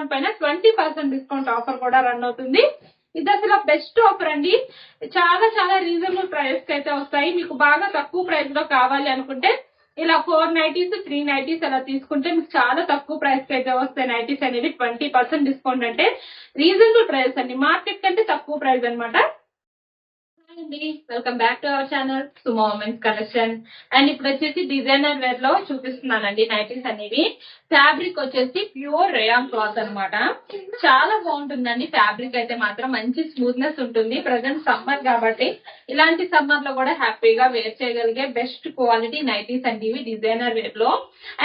Amount పైన 20% discount offer కూడా run అవుతుంది. ఇది అసలు బెస్ట్ ఆఫర్ అండి. చాలా చాలా రీజనబుల్ ప్రైస్ అయితే వస్తాయి. మీకు బాగా తక్కువ ప్రైస్ లో కావాలి అనుకుంటే ఇలా 4 నైటీస్ 3 నైటీస్ అలా తీసుకుంటే మీకు చాలా తక్కువ ప్రైస్ కి అయితే వస్తాయి. నైటీస్ అనేది 20% డిస్కౌంట్ అంటే రీజనబుల్ ప్రైస్ అండి, మార్కెట్ కంటే తక్కువ ప్రైస్ అనమాట. అండి, welcome back to our channel Sumo women's collection. And ఇప్పుడు వచ్చేసి డిజైనర్ వేర్ లో చూపిస్తున్నానండి నైటీస్ అనేవి. ఫ్యాబ్రిక్ వచ్చేసి ప్యూర్ రేయాన్ క్లాత్ అనమాట. చాలా బాగుంటుందండి. ఫ్యాబ్రిక్ అయితే మాత్రం మంచి స్మూత్నెస్ ఉంటుంది. ప్రజెంట్ సమ్మర్ కాబట్టి ఇలాంటి సమ్మర్ లో కూడా హ్యాపీగా వేర్ చేయగలిగే బెస్ట్ క్వాలిటీ నైటీస్ అండి ఇవి డిజైనర్ వేర్ లో.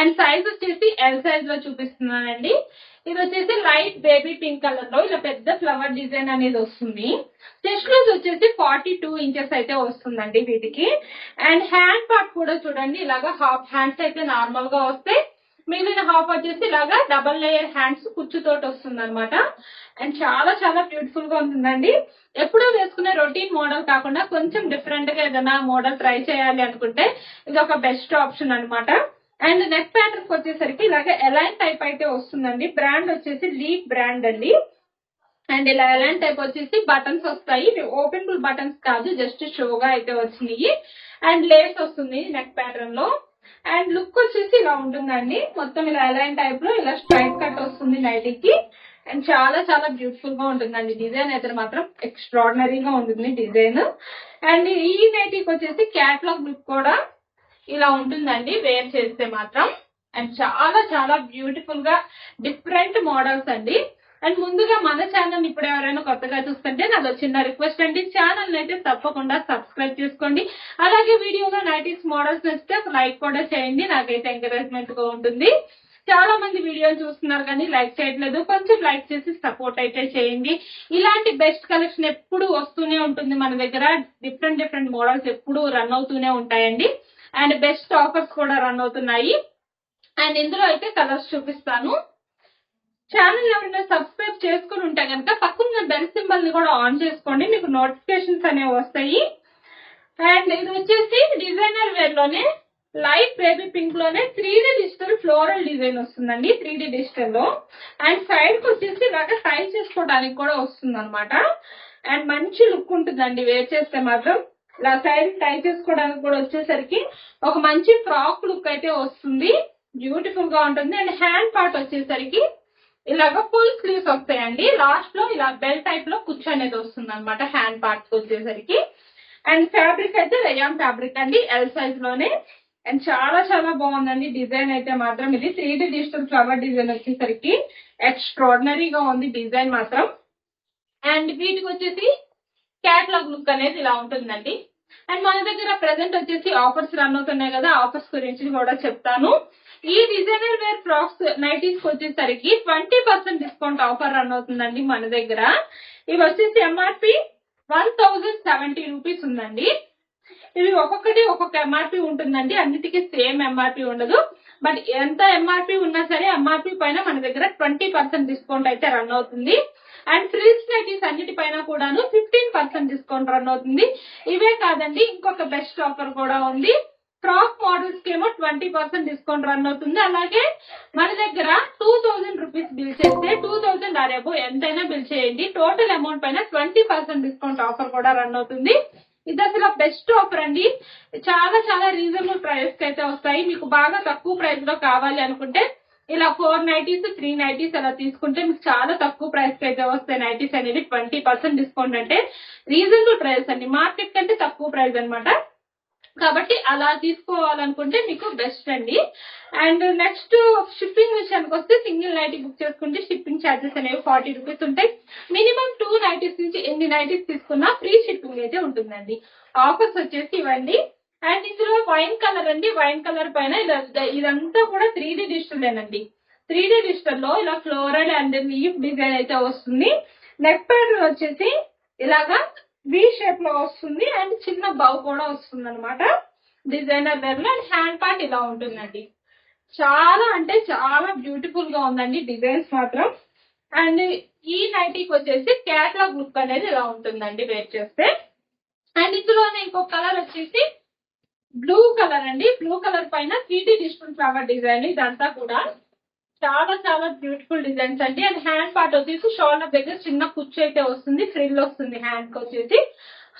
అండ్ సైజ్ వచ్చేసి ఎల్ సైజ్ లో చూపిస్తున్నానండి. ఇది వచ్చేసి లైట్ బేబీ పింక్ కలర్ లో ఇలా పెద్ద ఫ్లవర్ డిజైన్ అనేది వస్తుంది. చెస్ట్ లూజ్ వచ్చేసి 42 ఇంచెస్ అయితే వస్తుందండి వీటికి. అండ్ హ్యాండ్ పార్ట్ కూడా చూడండి, ఇలాగా హాఫ్ హ్యాండ్స్ అయితే నార్మల్ గా వస్తాయి. మిగిలిన హాఫ్ వచ్చేసి ఇలాగా డబల్ లేయర్ హ్యాండ్స్ కుచ్చుతోటి వస్తుంది అనమాట. అండ్ చాలా చాలా బ్యూటిఫుల్ గా ఉంటుందండి. ఎప్పుడూ వేసుకునే రొటీన్ మోడల్ కాకుండా కొంచెం డిఫరెంట్ గా ఏదైనా మోడల్ ట్రై చేయాలి అనుకుంటే ఇది ఒక బెస్ట్ ఆప్షన్ అనమాట. అండ్ నెక్ ప్యాటర్న్ వచ్చేసరికి ఇలాగే ఎలైన్ టైప్ అయితే వస్తుందండి. బ్రాండ్ వచ్చేసి లీఫ్ బ్రాండ్ అండి. అండ్ ఇలా ఎలాంటి టైప్ వచ్చేసి బటన్స్ వస్తాయి. ఓపెనబుల్ బటన్స్ కాదు, జస్ట్ షోగా అయితే వచ్చినాయి. అండ్ లేస్ వస్తుంది నెక్ ప్యాటర్న్ లో. అండ్ లుక్ వచ్చేసి ఇలా ఉంటుందండి. మొత్తం ఇలా ఎలైన్ టైప్ లో ఇలా స్ట్రైట్ కట్ వస్తుంది నైటీకి. అండ్ చాలా చాలా బ్యూటిఫుల్ గా ఉంటుందండి. డిజైన్ అయితే మాత్రం ఎక్స్ట్రాడినరీగా ఉంటుంది డిజైన్. అండ్ ఈ నైటీకి వచ్చేసి క్యాట్లాగ్ లుక్ కూడా ఇలా ఉంటుందండి వేర్ చేస్తే మాత్రం. అండ్ చాలా చాలా బ్యూటిఫుల్ గా డిఫరెంట్ మోడల్స్ అండి. అండ్ ముందుగా మన ఛానల్ ఇప్పుడు ఎవరైనా కొత్తగా చూస్తుంటే నాదో చిన్న రిక్వెస్ట్ అండి, ఛానల్ అయితే తప్పకుండా సబ్స్క్రైబ్ చేసుకోండి. అలాగే వీడియోలో నైటీస్ మోడల్స్ నచ్చితే ఒక లైక్ కూడా చేయండి, నాకైతే ఎంకరేజ్మెంట్ గా ఉంటుంది. చాలా మంది వీడియోలు చూస్తున్నారు కానీ లైక్ చేయట్లేదు, కొంచెం లైక్ చేసి సపోర్ట్ అయితే చేయండి. ఇలాంటి బెస్ట్ కలెక్షన్ ఎప్పుడు వస్తూనే ఉంటుంది మన దగ్గర. డిఫరెంట్ డిఫరెంట్ మోడల్స్ ఎప్పుడు రన్ అవుతూనే ఉంటాయండి. అండ్ బెస్ట్ ఆఫర్స్ కూడా రన్ అవుతున్నాయి. అండ్ ఇందులో అయితే కలర్స్ చూపిస్తాను. ఛానల్ ఎవరైనా సబ్స్క్రైబ్ చేసుకుని ఉంటే కనుక పక్కన బెల్ సింబల్ ని కూడా ఆన్ చేసుకోండి, మీకు నోటిఫికేషన్స్ అనేవి వస్తాయి. అండ్ ఇది వచ్చేసి డిజైనర్ వేర్ లోనే లైట్ బేబీ పింక్ లోనే 3D డిజిటల్ ఫ్లోరల్ డిజైన్ వస్తుందండి. 3D డిజిటల్ లో. అండ్ సైడ్ కి వచ్చేసి ఇలాగా టై చేసుకోవడానికి కూడా వస్తుంది అనమాట. అండ్ మంచి లుక్ ఉంటుందండి వేర్ చేస్తే మాత్రం. ఇలా సైడ్ టై చేసుకోవడానికి కూడా వచ్చేసరికి ఒక మంచి ఫ్రాక్ లుక్ అయితే వస్తుంది. బ్యూటిఫుల్ గా ఉంటుంది. అండ్ హ్యాండ్ పార్ట్ వచ్చేసరికి ఇలాగ ఫుల్ స్లీవ్స్ వస్తాయండి. లాస్ట్ లో ఇలా బెల్ టైప్ లో కుచ్చు అనేది వస్తుంది అనమాట హ్యాండ్ పార్ట్స్ వచ్చేసరికి. అండ్ ఫ్యాబ్రిక్ అయితే రేయాన్ ఫ్యాబ్రిక్ అండి, ఎల్ సైజ్ లోనే. అండ్ చాలా చాలా బాగుందండి డిజైన్ అయితే మాత్రం. ఇది 3D డిజిటల్ ఫ్లవర్ డిజైన్ వచ్చేసరికి ఎక్స్ట్రాడినరీగా ఉంది డిజైన్ మాత్రం. అండ్ వీటికి వచ్చేసి క్యాటలాగ్ లుక్ అనేది ఇలా ఉంటుందండి. అండ్ మన దగ్గర ప్రెసెంట్ వచ్చేసి ఆఫర్స్ రన్ అవుతున్నాయి కదా, ఆఫర్స్ గురించి కూడా చెప్తాను. ఈ డిజైనర్ వేర్ ఫ్రాక్స్ నైటీస్ వచ్చేసరికి 20% డిస్కౌంట్ ఆఫర్ రన్ అవుతుందండి మన దగ్గర. ఇవి వచ్చేసి ఎంఆర్పి 1070 రూపీస్ ఉందండి. ఇవి ఒక్కొక్కటి ఒక్కొక్క ఎంఆర్పి ఉంటుందండి, అన్నిటికీ సేమ్ ఎంఆర్పి ఉండదు. బట్ ఎంత ఎంఆర్పి ఉన్నా సరే ఎంఆర్పి పైన మన దగ్గర 20% డిస్కౌంట్ అయితే రన్ అవుతుంది. అండ్ ఫ్రిల్స్ నైటీస్ అన్నిటిపైన కూడాను 15% డిస్కౌంట్ రన్ అవుతుంది. ఇవే కాదండి, ఇంకొక బెస్ట్ ఆఫర్ కూడా ఉంది. ఫ్రాక్ మోడల్స్ కి ఏమో 20% డిస్కౌంట్ రన్ అవుతుంది. అలాగే మన దగ్గర 2000 రూపీస్ బిల్ చేస్తే 2000 ఆర్ అబోవ్ ఎంతైనా బిల్ చేయండి, టోటల్ అమౌంట్ పైన 20% డిస్కౌంట్ ఆఫర్ కూడా రన్ అవుతుంది. ఇది అసలు బెస్ట్ ఆఫర్ అండి. చాలా చాలా రీజనబుల్ ప్రైస్ కి అయితే వస్తాయి. మీకు బాగా తక్కువ ప్రైస్ లో కావాలి అనుకుంటే ఇలా 4 నైటీస్ 3 నైటీస్ అలా తీసుకుంటే మీకు చాలా తక్కువ ప్రైస్ కి అయితే వస్తాయి. నైటీస్ అనేది 20% డిస్కౌంట్ అంటే రీజనబుల్ ప్రైస్ అండి, మార్కెట్ కంటే తక్కువ ప్రైస్ అనమాట. కాబట్టి అలా తీసుకోవాలనుకుంటే మీకు బెస్ట్ అండి. అండ్ నెక్స్ట్ షిప్పింగ్ విషయానికి వస్తే సింగిల్ నైటీ బుక్ చేసుకుంటే షిప్పింగ్ ఛార్జెస్ అనేవి 40 రూపీస్ ఉంటాయి. మినిమం 2 నైటీస్ నుంచి ఎన్ని నైటీస్ తీసుకున్నా ఫ్రీ షిప్పింగ్ అయితే ఉంటుందండి. ఆఫర్స్ వచ్చేసి ఇవ్వండి. అండ్ ఇందులో వైన్ కలర్ అండి, వైన్ కలర్ పైన ఇదంతా కూడా 3D డిజిటల్ 3D డిజిటల్ లో ఇలా ఫ్లోరల్ అండ్ లీఫ్ డిజైన్ అయితే వస్తుంది. నెక్ ప్యాటర్న్ వచ్చేసి ఇలాగా వి షేప్ లో వస్తుంది. అండ్ చిన్న బౌ కూడా వస్తుంది అనమాట డిజైనర్ వేర్ లో. అండ్ హ్యాండ్ పార్ట్ ఇలా ఉంటుందండి. చాలా అంటే చాలా బ్యూటిఫుల్ గా ఉందండి డిజైన్స్ మాత్రం. అండ్ ఈ నైటీకి వచ్చేసి క్యాట్లాగ్ లుక్ అనేది ఇలా ఉంటుందండి వేర్ చేస్తే. అండ్ ఇందులోనే ఇంకొక కలర్ వచ్చేసి బ్లూ కలర్ అండి. బ్లూ కలర్ పైన 3D డిజిటల్ ఫ్లవర్ డిజైన్ ఇదంతా కూడా. చాలా చాలా బ్యూటిఫుల్ డిజైన్స్ అండి. అండ్ హ్యాండ్ పార్ట్ వచ్చేసి షోల్డర్ దగ్గర చిన్న కుచ్చు అయితే వస్తుంది, ఫ్రిల్ వస్తుంది హ్యాండ్ కి వచ్చేసి,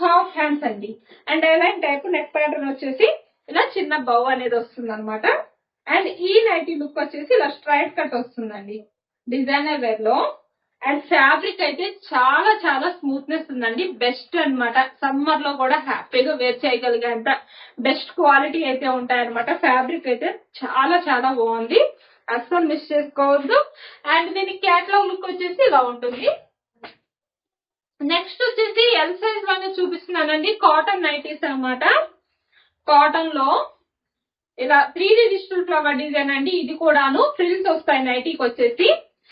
హాఫ్ హ్యాండ్స్ అండి. And A line type neck pattern వచ్చేసి ఇలా చిన్న బౌ అనేది వస్తుంది అనమాట. అండ్ ఈ నైటీ లుక్ వచ్చేసి ఇలా స్ట్రైట్ కట్ వస్తుందండి డిజైనర్ వేర్ లో. అండ్ ఫ్యాబ్రిక్ అయితే చాలా చాలా స్మూత్నెస్ ఉందండి, బెస్ట్ అన్నమాట. సమ్మర్ లో కూడా హ్యాపీగా వేర్ చేయగలిగేంత బెస్ట్ క్వాలిటీ అయితే ఉంటాయన్నమాట. ఫ్యాబ్రిక్ అయితే చాలా చాలా బాగుంది, అస్సలు మిస్ చేసుకోవద్దు. అండ్ దీని క్యాటలాగ్ లుక్ వచ్చేసి ఇలా ఉంటుంది. నెక్స్ట్ వచ్చేసి ఎల్ సైజ్ లోనే చూపిస్తున్నానండి, కాటన్ నైటీస్ అన్నమాట. కాటన్ లో ఇలా 3D డిజిటల్ ఫ్లవర్ డిజైన్ అండి. ఇది కూడాను ఫ్రిల్స్ వస్తాయి నైటీకి వచ్చేసి,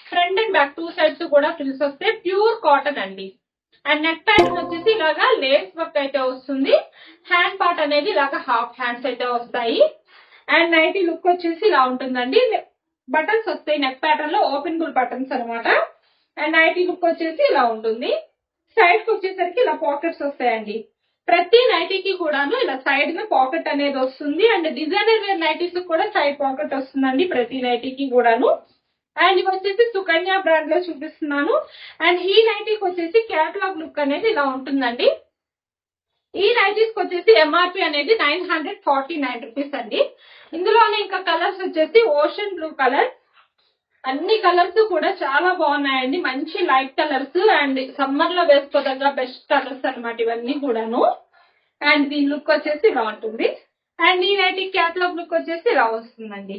ఫ్రంట్ అండ్ బ్యాక్ 2 సైడ్స్ కూడా ఫ్రిల్స్ వస్తాయి, ప్యూర్ కాటన్ అండి. అండ్ నెక్ ప్యాటర్న్ వచ్చేసి ఇలాగా లేస్ వర్క్ అయితే వస్తుంది. హ్యాండ్ పార్ట్ అనేది ఇలాగా హాఫ్ హ్యాండ్స్ అయితే వస్తాయి. అండ్ నైటీ లుక్ వచ్చేసి ఇలా ఉంటుందండి. బటన్స్ వస్తాయి నెక్ ప్యాటర్న్ లో, ఓపెనబుల్ బటన్స్ అనమాట. అండ్ నైటీ లుక్ వచ్చేసి ఇలా ఉంటుంది. సైడ్ కి వచ్చేసరికి ఇలా పాకెట్స్ వస్తాయండి. ప్రతి నైటీకి కూడాను ఇలా సైడ్ గా పాకెట్ అనేది వస్తుంది. అండ్ డిజైనర్ వేర్ నైటీస్ కూడా సైడ్ పాకెట్ వస్తుందండి ప్రతి నైటీకి కూడాను. అండ్ ఇవి వచ్చేసి సుకన్య బ్రాండ్ లో చూపిస్తున్నాను. అండ్ ఈ నైటీకి వచ్చేసి క్యాటలాగ్ లుక్ అనేది ఇలా ఉంటుందండి. ఈ నైటీస్ కి వచ్చేసి ఎంఆర్పి అనేది 949 రూపీస్ అండి. ఇందులోనే ఇంకా కలర్స్ వచ్చేసి ఓషన్ బ్లూ కలర్, అన్ని కలర్స్ కూడా చాలా బాగున్నాయండి, మంచి లైట్ కలర్స్. అండ్ సమ్మర్ లో వేసుకోదగ్గ బెస్ట్ కలర్స్ అనమాట ఇవన్నీ కూడాను. అండ్ దీని లుక్ వచ్చేసి ఇలా ఉంటుంది. అండ్ ఈ నైటీ క్యాటలాగ్ లుక్ వచ్చేసి ఇలా వస్తుందండి.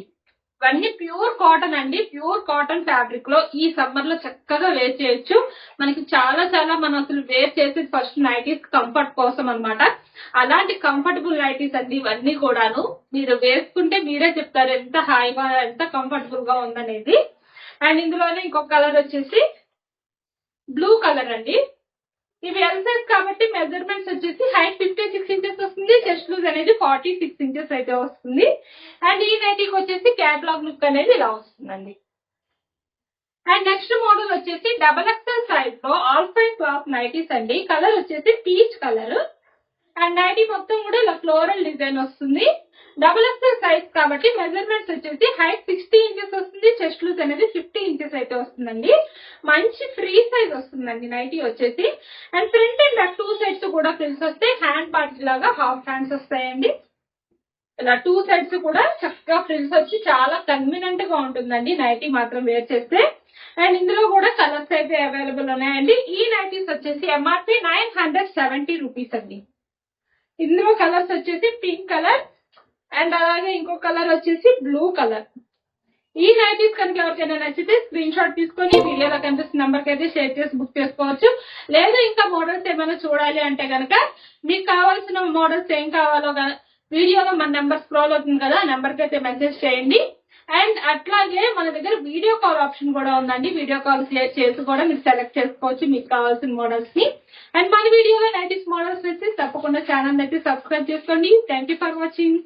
ఇవన్నీ ప్యూర్ కాటన్ అండి, ప్యూర్ కాటన్ ఫ్యాబ్రిక్ లో ఈ సమ్మర్ లో చక్కగా వేర్ చేయొచ్చు. మనకి చాలా చాలా మనం అసలు వేర్ చేసేది ఫస్ట్ నైటీస్ కంఫర్ట్ కోసం అనమాట. అలాంటి కంఫర్టబుల్ నైటీస్ అండి ఇవన్నీ కూడాను. మీరు వేసుకుంటే మీరే చెప్తారు ఎంత హాయిగా ఎంత కంఫర్టబుల్ గా ఉందనేది. అండ్ ఇందులోనే ఇంకొక కలర్ వచ్చేసి బ్లూ కలర్ అండి. ఇవి ఎల్ సైజ్ కాబట్టి మెజర్మెంట్స్ వచ్చేసి హైట్ 56 ఇంచెస్ వస్తుంది, చెస్ట్ లూజ్ అనేది 46 ఇంచెస్ అయితే వస్తుంది. అండ్ ఈ నైటీకి వచ్చేసి క్యాటలాగ్ లుక్ అనేది ఇలా వస్తుందండి. అండ్ నెక్స్ట్ మోడల్ వచ్చేసి XXL సైజ్ లో ఆల్ ఫైన్ క్లాత్ నైటీస్ అండి. కలర్ వచ్చేసి పీచ్ కలర్. అండ్ నైటీ మొత్తం కూడా ఇలా ఫ్లోరల్ డిజైన్ వస్తుంది. XXL సైజ్ కాబట్టి మెజర్మెంట్స్ వచ్చేసి హైట్ 60 ఇంచెస్ వస్తుంది, చెస్ట్ లూజ్ అనేది 50 ఇంచెస్ అయితే వస్తుందండి. మంచి ఫ్రీ సైజ్ వస్తుందండి నైటీ వచ్చేసి. And front and back 2 sides కూడా ఫ్రిల్స్ వస్తాయి. హ్యాండ్ పార్ట్ లాగా హాఫ్ హ్యాండ్స్ వస్తాయండి. ఇలా 2 సైడ్స్ కూడా చక్కగా ఫ్రిల్స్ వచ్చి చాలా కన్వీనియంట్ గా ఉంటుందండి నైటీ మాత్రం వేర్ చేస్తే. అండ్ ఇందులో కూడా కలర్స్ అయితే అవైలబుల్ ఉన్నాయండి. ఈ నైటీస్ వచ్చేసి ఎంఆర్పి 970 రూపీస్ అండి. ఇందులో కలర్స్ వచ్చేసి పింక్ కలర్ అండ్ అలాగే ఇంకో కలర్ వచ్చేసి బ్లూ కలర్. ఈ నైటీస్ కనుక ఎవరికైనా నచ్చితే స్క్రీన్ షాట్ తీసుకొని వీడియోలో కనిపిస్తున్న నెంబర్ కి అయితే షేర్ చేసి బుక్ చేసుకోవచ్చు. లేదా ఇంకా మోడల్స్ ఏమైనా చూడాలి అంటే కనుక మీకు కావాల్సిన మోడల్స్ ఏం కావాలో వీడియోలో మన నెంబర్ స్క్రోల్ అవుతుంది కదా, ఆ నెంబర్ కి అయితే మెసేజ్ చేయండి. అండ్ అట్లాగే మన దగ్గర వీడియో కాల్ ఆప్షన్ కూడా ఉందండి. వీడియో కాల్ చేసి కూడా మీరు సెలెక్ట్ చేసుకోవచ్చు మీకు కావాల్సిన మోడల్స్ ని. అండ్ మన వీడియోలో నైటీస్ మోడల్స్ వచ్చి తప్పకుండా ఛానల్ అయితే సబ్స్క్రైబ్ చేసుకోండి. Thank you for watching.